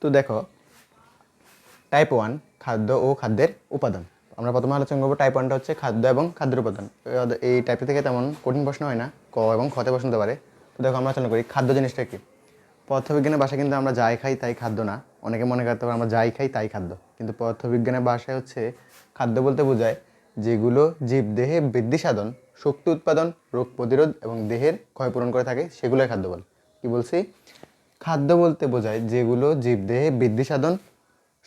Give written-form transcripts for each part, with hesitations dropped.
তো দেখো টাইপ 1 খাদ্য ও খাদ্যের উপাদান। আমরা প্রথমে আলোচনা করবো টাইপ 1টা হচ্ছে খাদ্য এবং খাদ্যের উপাদান। এই টাইপটা থেকে তেমন কঠিন প্রশ্ন হয় না, ক এবং খতে প্রশ্ন হতে পারে। তো দেখো আমরা আলোচনা করি খাদ্য জিনিসটা কি। পদার্থবিজ্ঞানের ভাষায় কিন্তু আমরা যাই খাই তাই খাদ্য না, অনেকে মনে করতে পারে আমরা যাই খাই তাই খাদ্য, কিন্তু পদার্থবিজ্ঞানের ভাষায় হচ্ছে খাদ্য বলতে বোঝায় যেগুলো জীবদেহে বৃদ্ধি সাধন, শক্তি উৎপাদন, রোগ প্রতিরোধ এবং দেহের ক্ষয়পূরণ করে থাকে সেগুলোই খাদ্য বলে। কি বলছি? খাদ্য বলতে বোঝায় যেগুলো জীবদেহে বৃদ্ধি সাধন,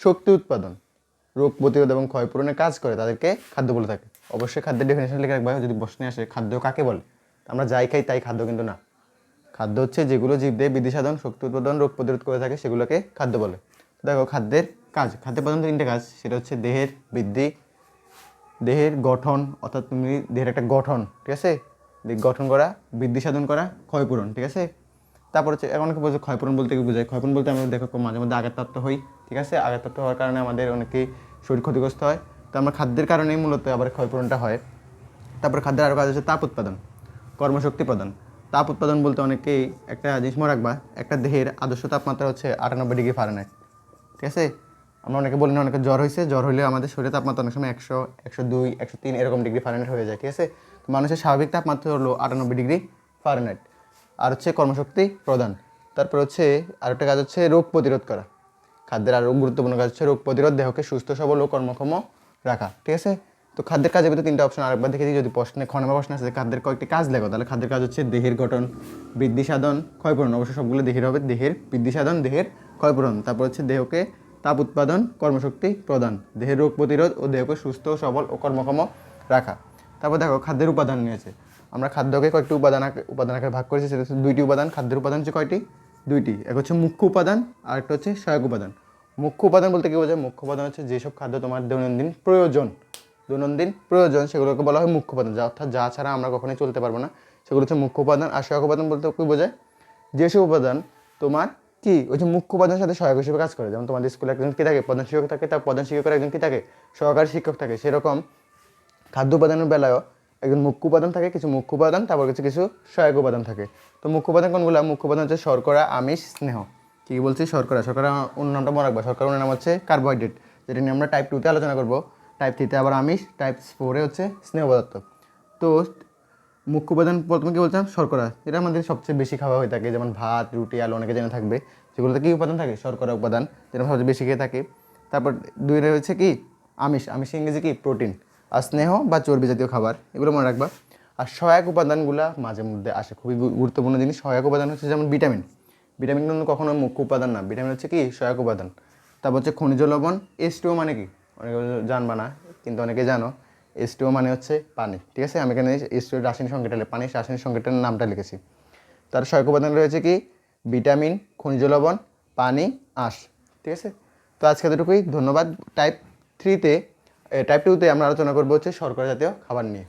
শক্তি উৎপাদন, রোগ প্রতিরোধ এবং ক্ষয়পূরণের কাজ করে তাদেরকে খাদ্য বলে থাকে। অবশ্যই খাদ্যের ডেফিনেশন লিখে রাখবা যদি প্রশ্নে আসে খাদ্য কাকে বলে। আমরা যাই খাই তাই খাদ্য কিন্তু না। খাদ্য হচ্ছে যেগুলো জীবদেহে বৃদ্ধি সাধন, শক্তি উৎপাদন, রোগ প্রতিরোধ করে থাকে সেগুলোকে খাদ্য বলে। দেখো খাদ্যের কাজ, খাদ্যের প্রধানত 3টে কাজ। সেটা হচ্ছে দেহের বৃদ্ধি, দেহের গঠন, অর্থাৎ তুমি দেহের একটা গঠন, ঠিক আছে, দেহ গঠন করা, বৃদ্ধি সাধন করা, ক্ষয়পূরণ, ঠিক আছে। তারপর হচ্ছে এখন অনেকে বলছে ক্ষয়পূরণ বলতে কি বোঝায়। ক্ষয়পূরণ বলতে আমরা দেখো মাঝে মধ্যে আঘাতপ্রাপ্ত হই, ঠিক আছে, আঘাতপ্রাপ্ত হওয়ার কারণে আমাদের অনেকেই শরীর ক্ষতিগ্রস্ত হয়। তো আমরা খাদ্যের কারণেই মূলত আবার ক্ষয়পূরণটা হয়। তারপর খাদ্যের আরও কাজ হচ্ছে তাপ উৎপাদন, কর্মশক্তি প্রদান। তাপ উৎপাদন বলতে অনেকেই একটা জিনিস মনে রাখবা, একটা দেহের আদর্শ তাপমাত্রা হচ্ছে 98 ডিগ্রি ফারেনহাইট, ঠিক আছে। আমরা অনেকে বলি না অনেকে জ্বর হয়েছে, জ্বর হলে আমাদের শরীরের তাপমাত্রা অনেক সময় 100, 102, 103 এরকম ডিগ্রি ফারেনহাইট হয়ে যায়, ঠিক আছে। তো মানুষের স্বাভাবিক তাপমাত্রা হলো 98 ডিগ্রি ফারেনহাইট। আর হচ্ছে কর্মশক্তি প্রদান। তারপর হচ্ছে আরেকটা কাজ হচ্ছে রোগ প্রতিরোধ করা। খাদ্যের আরও গুরুত্বপূর্ণ কাজ হচ্ছে রোগ প্রতিরোধ, দেহকে সুস্থ সবল ও কর্মক্ষম রাখা, ঠিক আছে। তো খাদ্যের কাজের ভিতরে 3টা অপশন আরেকবার দেখে দিই, যদি প্রশ্নে খ নম্বর প্রশ্ন আসে খাদ্যের কয়েকটি কাজ লেখো, তাহলে খাদ্যের কাজ হচ্ছে দেহের গঠন, বৃদ্ধি সাধন, ক্ষয়পূরণ। অবশ্যই সবগুলো দেহের হবে, দেহের বৃদ্ধি সাধন, দেহের ক্ষয়পূরণ। তারপর হচ্ছে দেহকে তাপ উৎপাদন, কর্মশক্তি প্রদান, দেহের রোগ প্রতিরোধ ও দেহকে সুস্থ সবল ও কর্মক্ষম রাখা। তারপর দেখো খাদ্যের উপাদান নিয়েছে। আমরা খাদ্যকে কয়েকটি উপাদান আকারে ভাগ করেছি, সেটা হচ্ছে 2টি উপাদান। খাদ্যের উপাদান হচ্ছে কয়টি? 2টি। এক হচ্ছে মুখ্য উপাদান আর একটা হচ্ছে সহায়ক উপাদান। মুখ্য উপাদান বলতে কী বোঝায়? মুখ্য উপাদান হচ্ছে যেসব খাদ্য তোমার দৈনন্দিন প্রয়োজন সেগুলোকে বলা হয় মুখ্য উপাদান, অর্থাৎ যা ছাড়া আমরা কখনোই চলতে পারবো না, সেগুলো হচ্ছে মুখ্য উপাদান। আর সহায়ক উপাদান বলতে কী বোঝায়? যেসব উপাদান তোমার কি ওই যে মুখ্য উপাদানের সাথে সহায়ক হিসেবে কাজ করে। যেমন তোমাদের স্কুলে একজন কী থাকে? প্রধান শিক্ষক থাকে, তার প্রধান শিক্ষকের একজন কী থাকে? সহকারী শিক্ষক থাকে। সেরকম খাদ্য উপাদানের বেলায়ও একজন মুখ্য উপাদান থাকে, কিছু মুখ্য উপাদান, তারপর কিছু সহায়ক উপাদান থাকে। তো মুখ্য উপাদান কোনগুলো? মুখ্য উপাদান হচ্ছে শর্করা, আমিষ, স্নেহ। কী বলছি? শর্করা অন্য নামটা মনে রাখবা। শর্করা অন্য নাম হচ্ছে কার্বোহাইড্রেট, যেটা নিয়ে আমরা টাইপ 2তে আলোচনা করবো। টাইপ 3তে আবার আমিষ, টাইপ 4-এ হচ্ছে স্নেহ পদার্থ। তো মুখ্য উপাদান প্রথমে কী বলছিলাম? শর্করা। এটা আমাদের সবচেয়ে বেশি খাওয়া হয়ে থাকে, যেমন ভাত, রুটি, আলু অনেকে জেনে থাকবে। সেগুলোতে কী উপাদান থাকে? শর্করা উপাদান, যেটা সবচেয়ে বেশি খেয়ে থাকে। তারপর 2 রয়েছে কি? আমিষ। ইংরেজি কি? প্রোটিন। আর স্নেহ বা চর্বি জাতীয় খাবার, এগুলো মনে রাখবা। আর সহায়ক উপাদানগুলো মাঝে মধ্যে আসে, খুবই গুরুত্বপূর্ণ জিনিস। সহায়ক উপাদান হচ্ছে যেমন ভিটামিন কিন্তু কখনো মুখ্য উপাদান না। ভিটামিন হচ্ছে কি? সহায়ক উপাদান। তারপর হচ্ছে খনিজ লবণ। H2O মানে কি? অনেকে জানবা না, কিন্তু অনেকে জানো। H2O মানে হচ্ছে পানি, ঠিক আছে। আমি এখানে H2O রাসায়নিক সংকেতটা পানির রাসায়নিক সংকেতের নামটা লিখেছি। তার সহায়ক উপাদান রয়েছে কি? ভিটামিন, খনিজ লবণ, পানি, আঁশ, ঠিক আছে। তো আজকে এতটুকুই, ধন্যবাদ। টাইপ 2তে আমরা আলোচনা করবো হচ্ছে শর্করা জাতীয় খাবার নিয়ে।